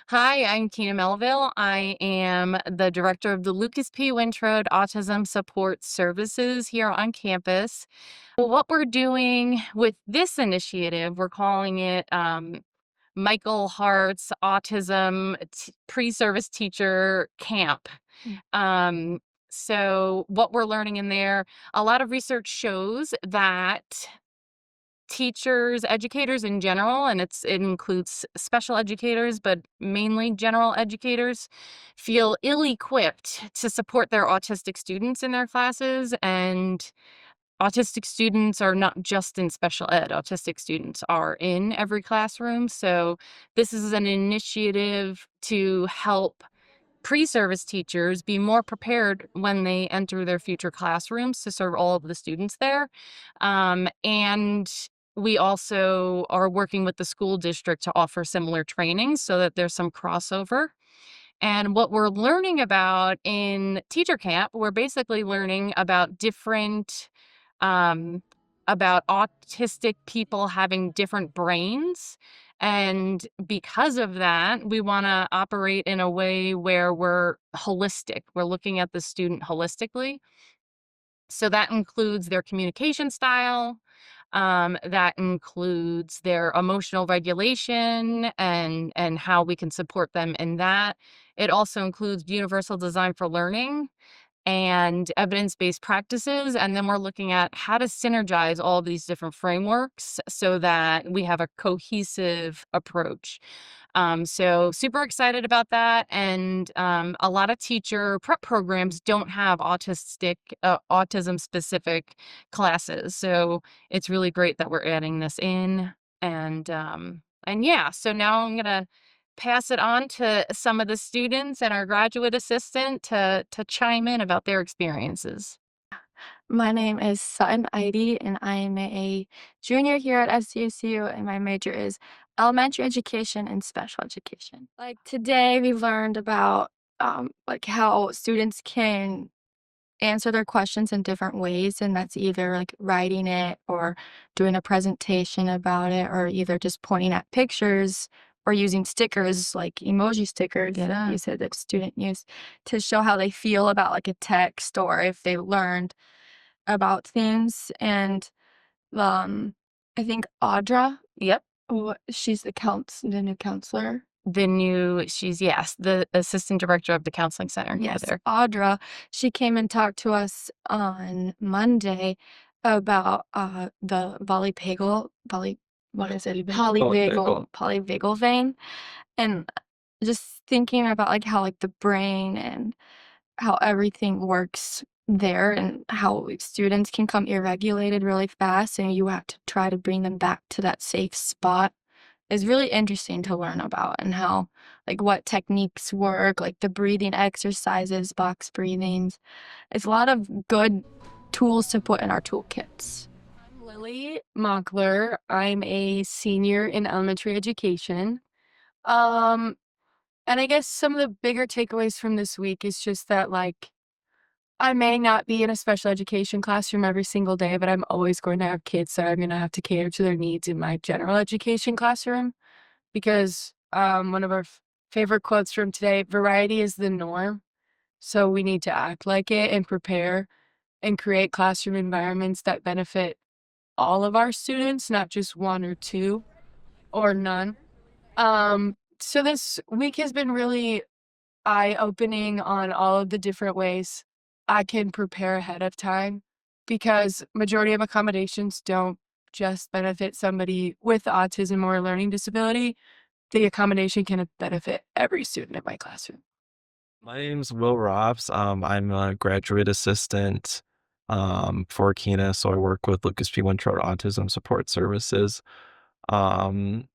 Hi, I'm Keena Melville. I am the director of the Lucas P. Wintrode Autism Support Services here on campus. What we're doing with this initiative, we're calling it Michael Hart's Autism Pre-Service Teacher Camp. Mm. Um, so, what we're learning in there, a lot of research shows that teachers, educators in general, and it includes special educators, but mainly general educators, feel ill-equipped to support their autistic students in their classes. And autistic students are not just in special ed. Autistic students are in every classroom. So this is an initiative to help pre-service teachers be more prepared when they enter their future classrooms to serve all of the students there. And we also are working with the school district to offer similar trainings so that there's some crossover. And what we're learning about in teacher camp, we're basically learning about different, um, about autistic people having different brains. And because of that, we want to operate in a way where we're holistic. We're looking at the student holistically. So that includes their communication style, that includes their emotional regulation and how we can support them in that. It also includes universal design for learning and evidence-based practices. And then we're looking at how to synergize all of these different frameworks so that we have a cohesive approach. So super excited about that. And a lot of teacher prep programs don't have autism specific classes. So it's really great that we're adding this in. And yeah, so now I'm gonna pass it on to some of the students and our graduate assistant to chime in about their experiences. My name is Sutten Eide, and I am a junior here at SDSU, and my major is elementary education and special education. Like today, we learned about like how students can answer their questions in different ways, and that's either like writing it or doing a presentation about it, or either just pointing at pictures or using stickers like emoji stickers that Yeah. you said that student used to show how they feel about like a text or if they learned about things. And um I think Audra, Yep. she's the new counselor. She's, yes, the assistant director of the counseling center. Yeah, Yes, there. Audra, she came and talked to us on Monday about, the what is it? Polyvagal vein, and just thinking about, like, how, like, the brain and how everything works there and how students can come irregulated really fast, and you have to try to bring them back to that safe spot is really interesting to learn about and how like what techniques work, like the breathing exercises, box breathings. It's a lot of good tools to put in our toolkits. I'm Lily Mockler. I'm a senior in elementary education. Um, and I guess some of the bigger takeaways from this week is just that, like, I may not be in a special education classroom every single day, but I'm always going to have kids that I'm going to have to cater to their needs in my general education classroom because one of our favorite quotes from today, variety is the norm. So we need to act like it and prepare and create classroom environments that benefit all of our students, not just one or two or none. So this week has been really eye-opening on all of the different ways I can prepare ahead of time because majority of accommodations don't just benefit somebody with autism or a learning disability. The accommodation can benefit every student in my classroom. My name's Will Robs. I'm a graduate assistant for Keena, so I work with Lucas P. Wintrode Autism Support Services. Um,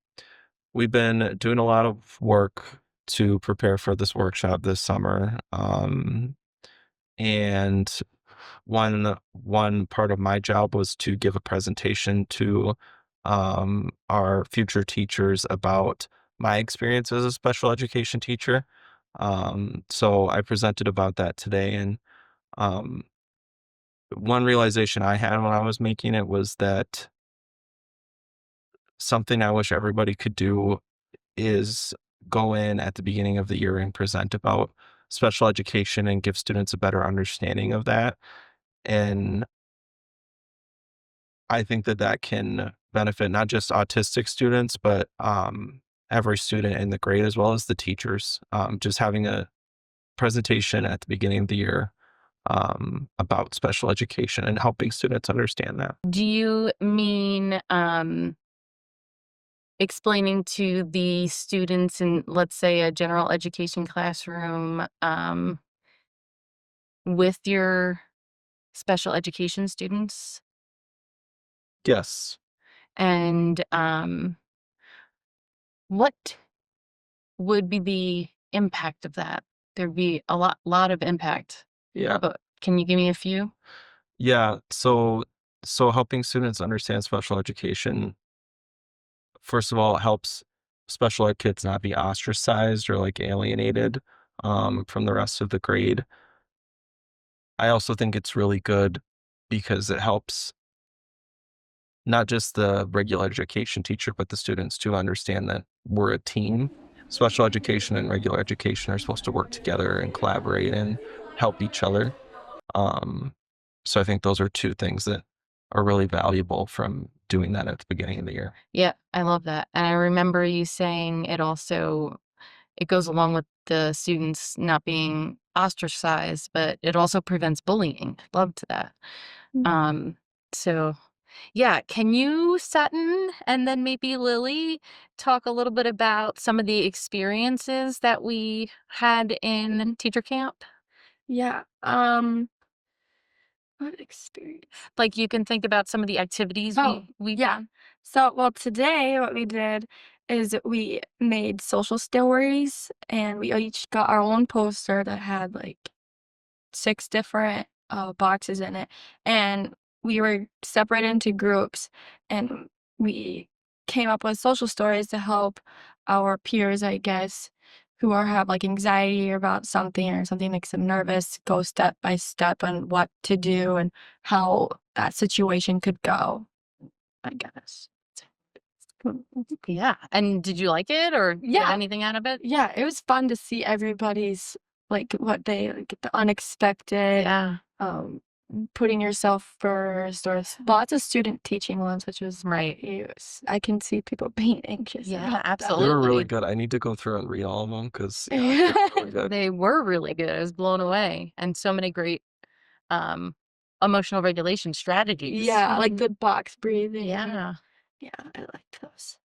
we've been doing a lot of work to prepare for this workshop this summer. And one part of my job was to give a presentation to our future teachers about my experience as a special education teacher. So I presented about that today, and um, one realization I had when I was making it was that something I wish everybody could do is go in at the beginning of the year and present about special education and give students a better understanding of that. And I think that that can benefit not just autistic students, but every student in the grade as well as the teachers. Just having a presentation at the beginning of the year about special education and helping students understand that. Do you mean explaining to the students in, let's say, a general education classroom with your special education students? Yes. And what would be the impact of that? There'd be a lot of impact. Yeah. But can you give me a few? Yeah. So helping students understand special education, first of all, it helps special ed kids not be ostracized or like alienated from the rest of the grade. I also think it's really good because it helps not just the regular education teacher, but the students to understand that we're a team. Special education and regular education are supposed to work together and collaborate and help each other. Um, so I think those are two things that are really valuable from doing that at the beginning of the year. Yeah, I love that. And I remember you saying it goes along with the students not being ostracized, but it also prevents bullying. Loved that. Um, so yeah, can you, Sutton, and then maybe Lily, talk a little bit about some of the experiences that we had in teacher camp? Yeah. What experience? Like you can think about some of the activities we Yeah. So, well, today what we did is we made social stories, and we each got our own poster that had like 6 different boxes in it, and we were separated into groups, and we came up with social stories to help our peers, I guess, who have like anxiety about something or something makes them nervous, go step by step on what to do and how that situation could go, I guess. Yeah. And did you like it or get Yeah. anything out of it? Yeah, it was fun to see everybody's like what they like the unexpected, Yeah. putting yourself first, or lots of student teaching ones, which was Right. I can see people being anxious. Yeah, about that. absolutely. They were really good. I need to go through and read all of them because really good. They were really good. I was blown away. And so many great emotional regulation strategies. Yeah, like the box breathing. Yeah. Yeah, I like those.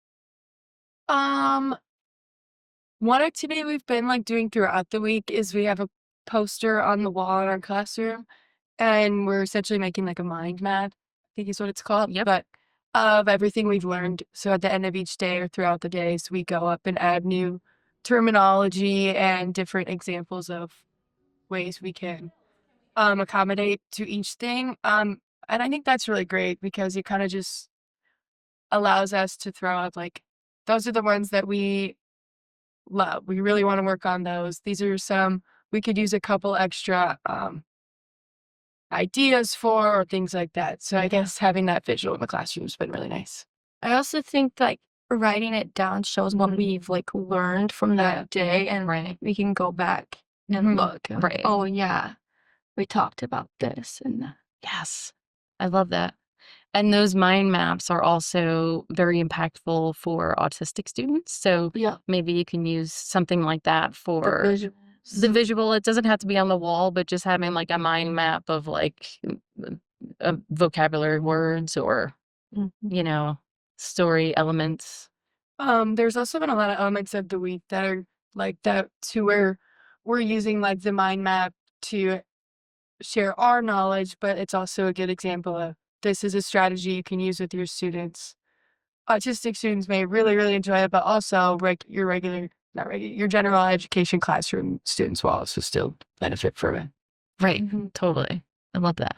One activity we've been like doing throughout the week is we have a poster on the wall in our classroom, and we're essentially making like a mind map, I think is what it's called. Yep. But of everything we've learned. So at the end of each day or throughout the days, we go up and add new terminology and different examples of ways we can accommodate to each thing. And I think that's really great because it kind of just allows us to throw out like, those are the ones that we love. We really want to work on those. These are some we could use a couple extra ideas for or things like that. So I guess having that visual in the classroom has been really nice. I also think like writing it down shows what we've like learned from that day, and Right. we can go back and look. And, Right. oh yeah, we talked about this and that. Yes. I love that. And those mind maps are also very impactful for autistic students. So Yeah, maybe you can use something like that the for visuals. the visual. It doesn't have to be on the wall, but just having like a mind map of like vocabulary words or, story elements. There's also been a lot of elements of the week that are like that to where we're using like the mind map to share our knowledge, but it's also a good example of this is a strategy you can use with your students. Autistic students may really, really enjoy it, but also your general education classroom students will also still benefit from it. Right. Totally. I love that.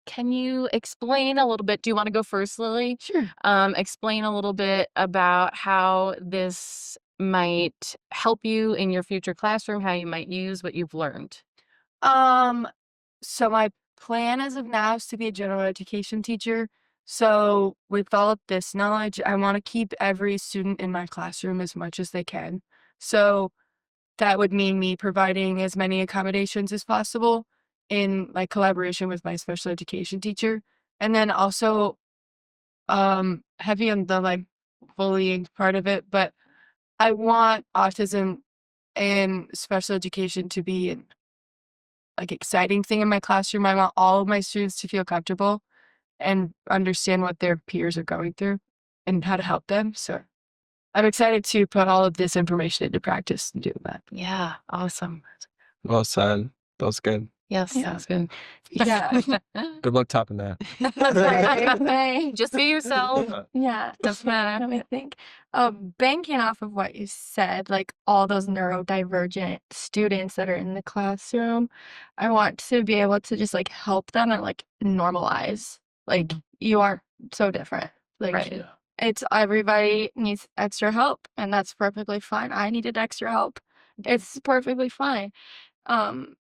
Can you explain a little bit? Do you want to go first, Lily? Sure. Explain a little bit about how this might help you in your future classroom, how you might use what you've learned. So my plan as of now is to be a general education teacher. So with all of this knowledge, I want to keep every student in my classroom as much as they can. So that would mean me providing as many accommodations as possible in like collaboration with my special education teacher. And then also heavy on the like bullying part of it, but I want autism and special education to be an like exciting thing in my classroom. I want all of my students to feel comfortable and understand what their peers are going through and how to help them. So I'm excited to put all of this information into practice and do that. Yeah, awesome. Well said. That was good. Yes, Yeah. that's good. Yeah. Good luck topping that. Okay. Just be yourself. Yeah. Doesn't matter. Let me think. Banking off of what you said, like all those neurodivergent students that are in the classroom, I want to be able to just like help them and like normalize. Like you aren't so different. Like Right. it's everybody needs extra help, and that's perfectly fine. I needed extra help. It's perfectly fine. Um,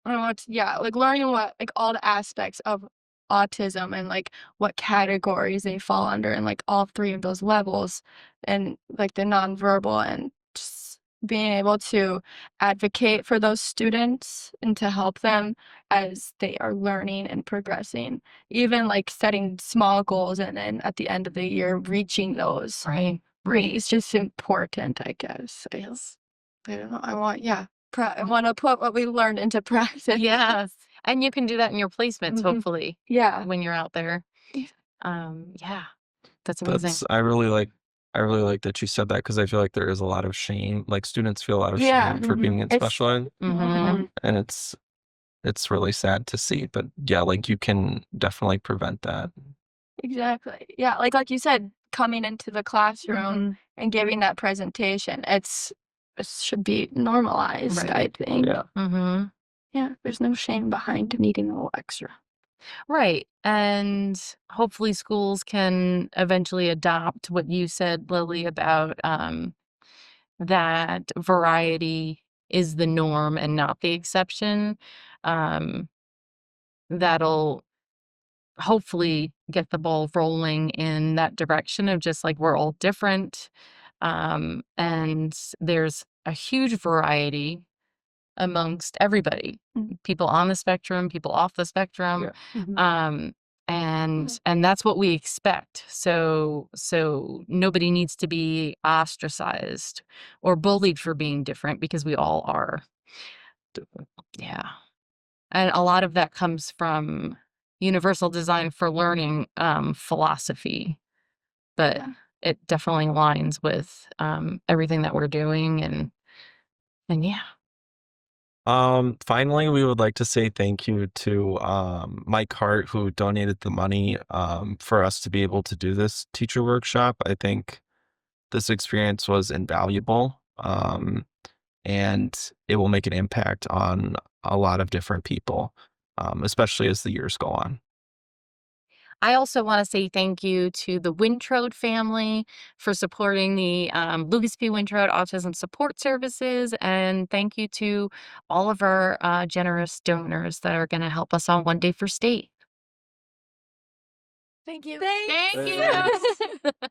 I want to, yeah, like learning what like all the aspects of autism and like what categories they fall under and like all three of those levels and like the nonverbal and just being able to advocate for those students and to help them as they are learning and progressing. Even like setting small goals and then at the end of the year reaching those. Right. It's just important, I guess. I don't know. I want, yeah. I want to put what we learned into practice. Yes. And you can do that in your placements, Mhm. hopefully, Yeah. when you're out there. Yeah. Yeah, that's amazing. I really like that you said that because I feel like there is a lot of shame. Like students feel a lot of Yeah. shame for being in It's- special ed, Mhm. and it's really sad to see. But yeah, like you can definitely prevent that. Exactly. Yeah. Like you said, coming into the classroom and giving that presentation, it should be normalized, Right. I think. Yeah. Mhm. Yeah. There's no shame behind needing a little extra. Right. And hopefully schools can eventually adopt what you said, Lily, about that variety is the norm and not the exception. Um, that'll hopefully get the ball rolling in that direction of just like we're all different. And there's a huge variety amongst everybody, Mhm. people on the spectrum, people off the spectrum. Um, and that's what we expect. So nobody needs to be ostracized or bullied for being different because we all are. Yeah. And a lot of that comes from universal design for learning philosophy, but Yeah. it definitely aligns with everything that we're doing and yeah. Finally, we would like to say thank you to Mike Hart, who donated the money for us to be able to do this teacher workshop. I think this experience was invaluable, and it will make an impact on a lot of different people, especially as the years go on. I also want to say thank you to the Wintrode family for supporting the Lucas P. Wintrode Autism Support Services. And thank you to all of our generous donors that are going to help us on One Day for State. Thank you. Thank you.